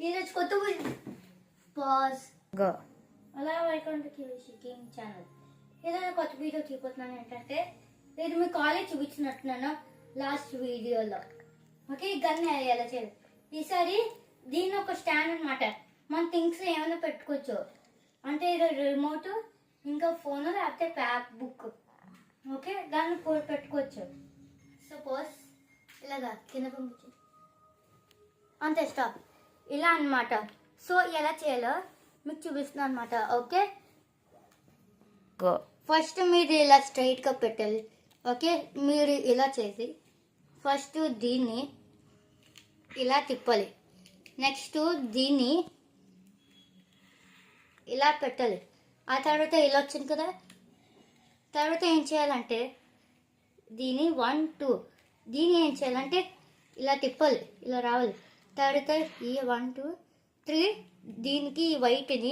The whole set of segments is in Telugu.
ఈరోజు కొత్త పాజ్ గో అలా వెల్కమ్ టు గేమ్ ఛానల్. ఈరోజు కొత్త వీడియో చూపుతున్నాను. ఏంటంటే నేను మీ కాలేజ్ చూపించినట్టున్నాను లాస్ట్ వీడియోలో. ఓకే, గన్ ఎలా చేయాలి. ఈసారి దీన్ని ఒక స్టాండ్ అనమాట. మన థింగ్స్ ఏమైనా పెట్టుకోవచ్చు. అంటే రిమోట్, ఇంకా ఫోన్, లేకపోతే ప్యాక్ బుక్. ఓకే, దాన్ని పెట్టుకోవచ్చు. సపోజ్ ఇలాగా కింద పంపించు, అంతే, స్టాప్. ఇలా అన్నమాట. సో ఎలా చేయాలో మీకు చూపిస్తున్నాను అనమాట. Okay, go. ఫస్ట్ మీరు ఇలా స్ట్రైట్గా పెట్టాలి. ఓకే, మీరు ఇలా చేసి ఫస్ట్ దీన్ని ఇలా తిప్పాలి. నెక్స్ట్ దీన్ని ఇలా పెట్టాలి. ఆ తర్వాత ఇలా వచ్చింది కదా. తర్వాత ఏం చేయాలంటే దీన్ని 1 2 దీన్ని ఏం చేయాలంటే ఇలా తిప్పాలి, ఇలా రావాలి. తర్వాత ఈ 1 2 3 దీనికి ఈ వైట్ని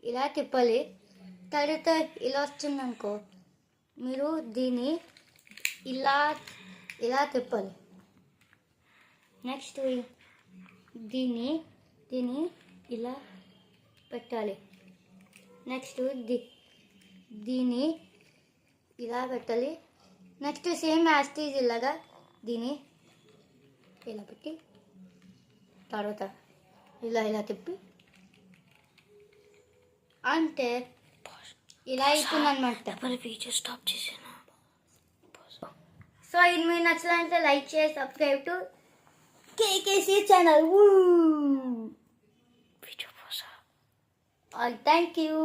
ఇలా తిప్పాలి. తర్వాత ఇలా వచ్చిందనుకో, మీరు దీన్ని ఇలా ఇలా తిప్పాలి. నెక్స్ట్ దీన్ని ఇలా పెట్టాలి. నెక్స్ట్ దీన్ని ఇలా పెట్టాలి. నెక్స్ట్ సేమ్ యాస్టీజ్ ఇలాగా దీన్ని ఇలా పెట్టి తర్వాత ఇలా ఇలా తిప్పి అంటే ఇలా అయిపోయింది అనమాట. వీడియో స్టాప్ చేసాను. సో ఇది మీరు నచ్చాలంటే లైక్ చేసి subscribe to KKC channel. Video పోసా. Thank you.